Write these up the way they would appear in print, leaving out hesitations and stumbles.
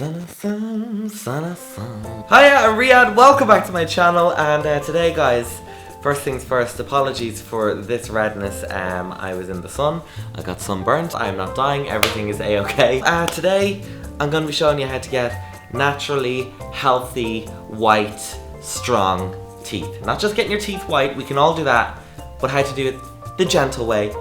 Hiya, I'm Riyadh, welcome back to my channel, and today guys, first things first, apologies for this redness. I was in the sun, I got sunburnt, I'm not dying, everything is a-okay. Today, I'm going to be showing you how to get naturally healthy, white, strong teeth. Not just getting your teeth white, we can all do that, but how to do it the gentle way,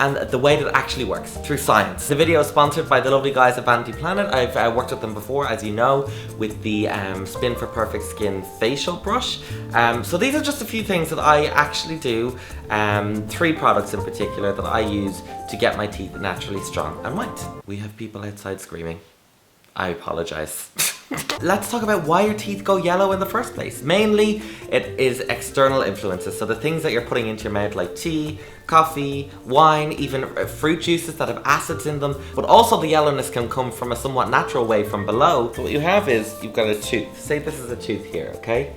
and the way that it actually works, through science. The video is sponsored by the lovely guys at Vanity Planet. I've worked with them before, as you know, with the Spin for Perfect Skin facial brush. So these are just a few things that I actually do, 3 products in particular that I use to get my teeth naturally strong and white. We have people outside screaming. I apologize. Let's talk about why your teeth go yellow in the first place. Mainly, it is external influences. So the things that you're putting into your mouth, like tea, coffee, wine, even fruit juices that have acids in them. But also the yellowness can come from a somewhat natural way from below. So what you have is, you've got a tooth. Say this is a tooth here, okay?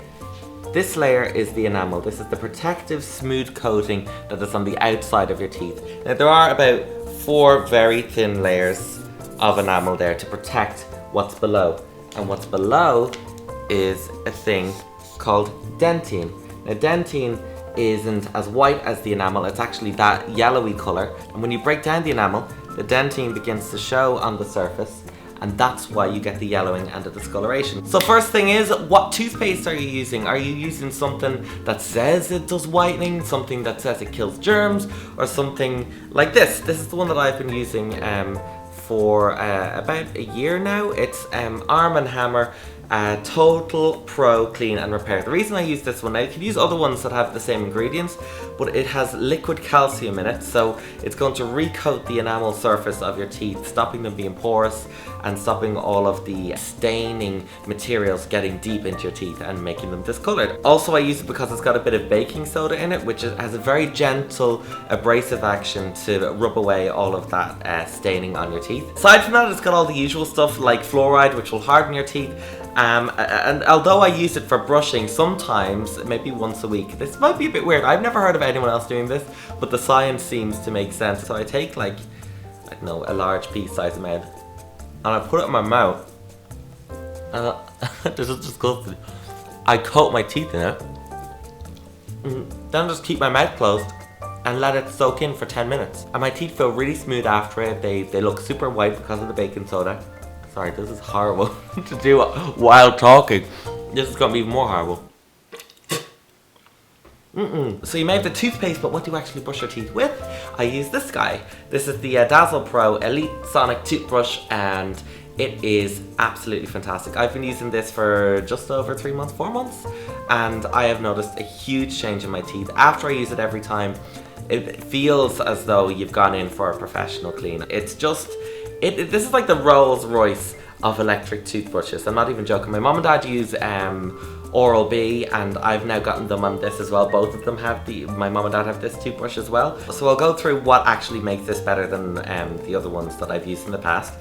This layer is the enamel. This is the protective, smooth coating that is on the outside of your teeth. Now there are about 4 very thin layers of enamel there to protect what's below. And what's below is a thing called dentine. Now dentine isn't as white as the enamel, it's actually that yellowy colour. And when you break down the enamel, the dentine begins to show on the surface, and that's why you get the yellowing and the discoloration. So first thing is, what toothpaste are you using? Are you using something that says it does whitening, something that says it kills germs, or something like this? This is the one that I've been using for about a year now. It's Arm & Hammer Total Pro Clean and Repair. The reason I use this one, now you can use other ones that have the same ingredients, but it has liquid calcium in it, so it's going to recoat the enamel surface of your teeth, stopping them being porous and stopping all of the staining materials getting deep into your teeth and making them discolored. Also, I use it because it's got a bit of baking soda in it, which has a very gentle abrasive action to rub away all of that staining on your teeth. Aside from that, it's got all the usual stuff like fluoride, which will harden your teeth. And although I use it for brushing sometimes, maybe once a week, this might be a bit weird. I've never heard of anyone else doing this, but the science seems to make sense. So I take, like, I don't know, a large piece size amount, and I put it in my mouth, and this is disgusting. I coat my teeth in it, then just keep my mouth closed and let it soak in for 10 minutes. And my teeth feel really smooth after it. They look super white because of the baking soda. Sorry, this is horrible to do while talking. This is going to be even more horrible. So you may have the toothpaste, but what do you actually brush your teeth with? I use this guy. This is the Dazzle Pro Elite Sonic Toothbrush, and it is absolutely fantastic. I've been using this for just over 3 months, 4 months, and I have noticed a huge change in my teeth. After I use it every time, it feels as though you've gone in for a professional clean. It's just, this is like the Rolls Royce of electric toothbrushes. I'm not even joking. My mom and dad use Oral-B, and I've now gotten them on this as well. Both of them have my mom and dad have this toothbrush as well. So I'll go through what actually makes this better than the other ones that I've used in the past.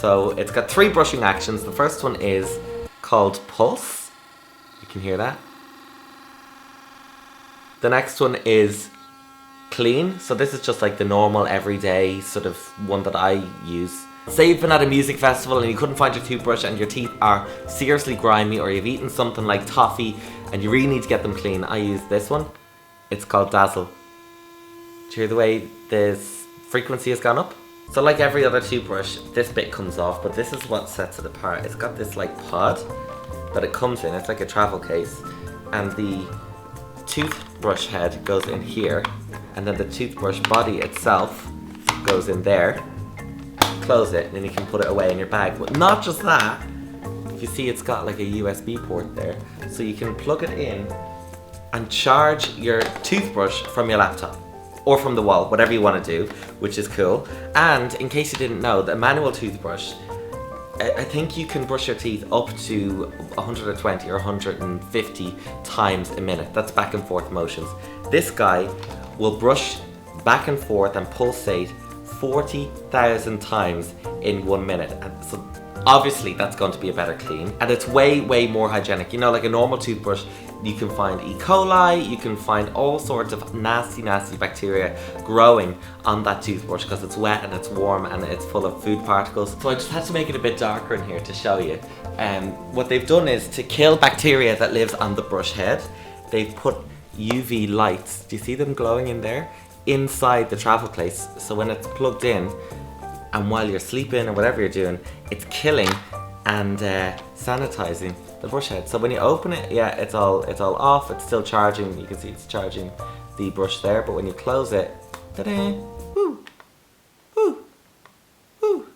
So it's got 3 brushing actions. The first one is called Pulse. You can hear that. The next one is Clean. So this is just like the normal everyday sort of one that I use. Say you've been at a music festival and you couldn't find your toothbrush and your teeth are seriously grimy, or you've eaten something like toffee and you really need to get them clean. I use this one. It's called Dazzle. Do you hear the way this frequency has gone up? So like every other toothbrush, this bit comes off, but this is what sets it apart. It's got this like pod that it comes in. It's like a travel case, and the toothbrush head goes in here, and then the toothbrush body itself goes in there. Close it, and then you can put it away in your bag. But not just that, if you see, it's got like a USB port there, so you can plug it in and charge your toothbrush from your laptop or from the wall, whatever you want to do, which is cool. And in case you didn't know, the manual toothbrush, I think you can brush your teeth up to 120 or 150 times a minute. That's back and forth motions. This guy will brush back and forth and pulsate 40,000 times in 1 minute. And so obviously that's going to be a better clean, and it's way more hygienic. You know, like a normal toothbrush, you can find E. coli, you can find all sorts of nasty bacteria growing on that toothbrush because it's wet and it's warm and it's full of food particles. So I just had to make it a bit darker in here to show you. What they've done is to kill bacteria that lives on the brush head, they've put UV lights, do you see them glowing in there? Inside the travel case, so when it's plugged in and while you're sleeping or whatever you're doing, it's killing and sanitizing the brush head. So when you open it, yeah, it's all off, it's still charging, you can see it's charging the brush there, but when you close it, ta-da, woo, woo, woo,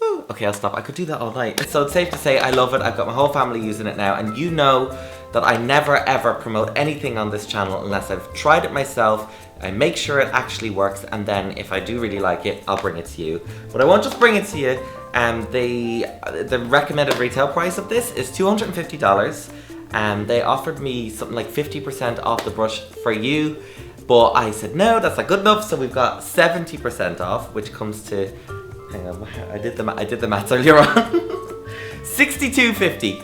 woo. Okay, I'll stop, I could do that all night. So it's safe to say I love it, I've got my whole family using it now, and you know that I never ever promote anything on this channel unless I've tried it myself, I make sure it actually works, and then if I do really like it, I'll bring it to you. But I won't just bring it to you. The recommended retail price of this is $250, and they offered me something like 50% off the brush for you, but I said no, that's not good enough, so we've got 70% off, which comes to, hang on, I did the maths earlier on, $62.50.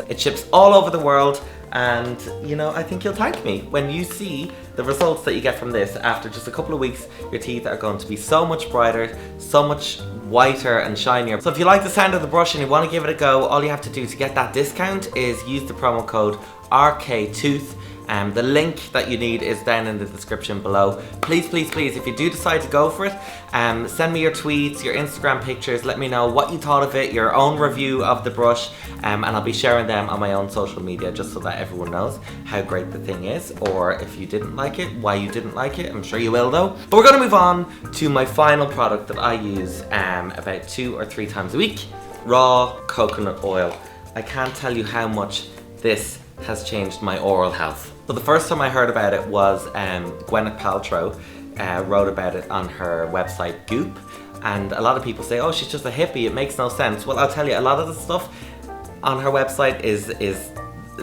It ships all over the world, and you know, I think you'll thank me when you see the results that you get from this. After just a couple of weeks, your teeth are going to be so much brighter, so much whiter and shinier. So if you like the sound of the brush and you want to give it a go, all you have to do to get that discount is use the promo code RKTooth. The link that you need is down in the description below. Please, if you do decide to go for it, send me your tweets, your Instagram pictures, let me know what you thought of it, your own review of the brush, and I'll be sharing them on my own social media just so that everyone knows how great the thing is, or if you didn't like it, why you didn't like it. I'm sure you will though. But we're going to move on to my final product that I use about 2 or 3 times a week, raw coconut oil. I can't tell you how much this has changed my oral health. So the first time I heard about it was Gwyneth Paltrow wrote about it on her website Goop, and a lot of people say, oh, she's just a hippie, it makes no sense. Well, I'll tell you, a lot of the stuff on her website is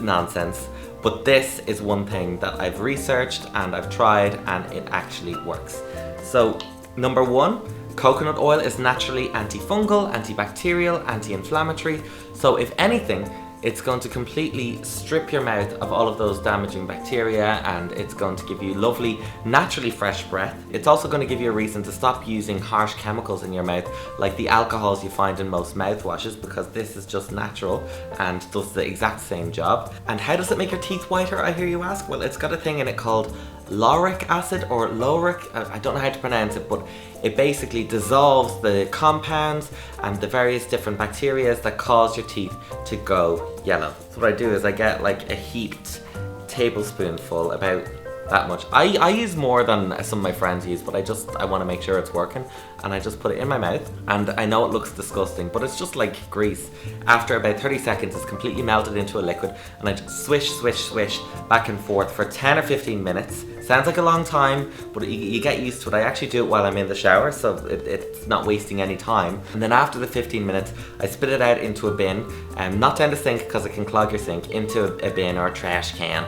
nonsense, but this is one thing that I've researched and I've tried and it actually works. So number 1, coconut oil is naturally antifungal, antibacterial, anti-inflammatory, so if anything, it's going to completely strip your mouth of all of those damaging bacteria, and it's going to give you lovely, naturally fresh breath. It's also going to give you a reason to stop using harsh chemicals in your mouth, like the alcohols you find in most mouthwashes, because this is just natural and does the exact same job. And how does it make your teeth whiter, I hear you ask? Well, it's got a thing in it called lauric acid or lauric, I don't know how to pronounce it, but it basically dissolves the compounds and the various different bacteria that cause your teeth to go yellow. So what I do is I get like a heaped tablespoonful, about that much. I use more than some of my friends use, but I want to make sure it's working, and I just put it in my mouth, and I know it looks disgusting, but it's just like grease. After about 30 seconds, it's completely melted into a liquid, and I just swish back and forth for 10 or 15 minutes. Sounds like a long time, but you get used to it. I actually do it while I'm in the shower, so it's not wasting any time. And then after the 15 minutes, I spit it out into a bin, not down the sink because it can clog your sink, into a bin or a trash can.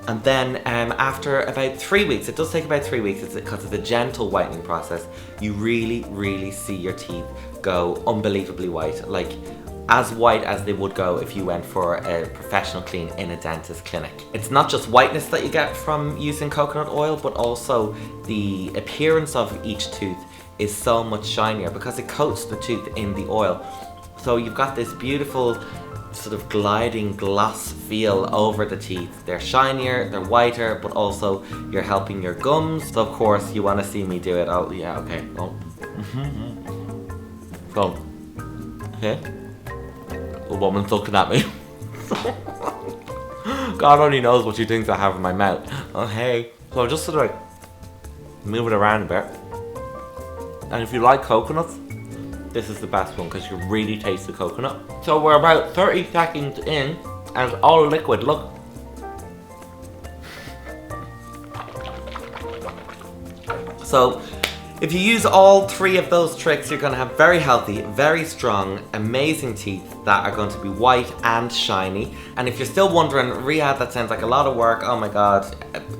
And then after about 3 weeks, it does take about 3 weeks, because it's a gentle whitening process, you really see your teeth go unbelievably white. Like, as white as they would go if you went for a professional clean in a dentist clinic. It's not just whiteness that you get from using coconut oil, but also the appearance of each tooth is so much shinier because it coats the tooth in the oil. So you've got this beautiful sort of gliding gloss feel over the teeth. They're shinier, they're whiter, but also you're helping your gums. So of course you want to see me do it. Oh yeah, okay. Oh. Go. Okay. A woman's looking at me. God only knows what she thinks I have in my mouth. Oh hey. So I'm just sort of like move it around a bit. And if you like coconuts, this is the best one because you really taste the coconut. So we're about 30 seconds in and it's all liquid, look. So if you use all 3 of those tricks, you're going to have very healthy, very strong, amazing teeth that are going to be white and shiny. And if you're still wondering, Riyadh, that sounds like a lot of work, oh my god,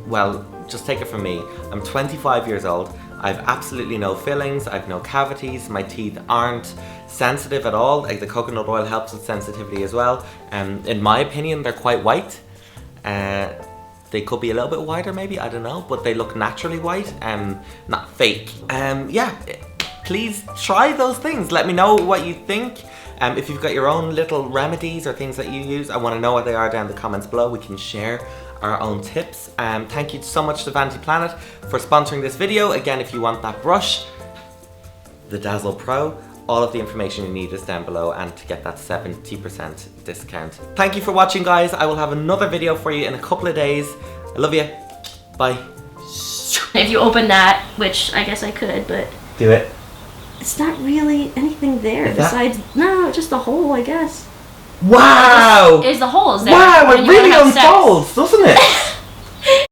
well, just take it from me. I'm 25 years old. I've absolutely no fillings, I've no cavities, my teeth aren't sensitive at all. Like the coconut oil helps with sensitivity as well. In my opinion, they're quite white. They could be a little bit whiter maybe, I don't know, but they look naturally white, not fake. Yeah, please try those things. Let me know what you think. If you've got your own little remedies or things that you use, I want to know what they are down in the comments below. We can share our own tips. Thank you so much to Vanity Planet for sponsoring this video. Again, if you want that brush, the Dazzle Pro, all of the information you need is down below, and to get that 70% discount. Thank you for watching, guys. I will have another video for you in a couple of days. I love you. Bye. If you open that, which I guess I could, but... Do it. It's not really anything there besides... No, just the hole, I guess. Wow! Is the hole is there. Wow, it really unfolds, doesn't it?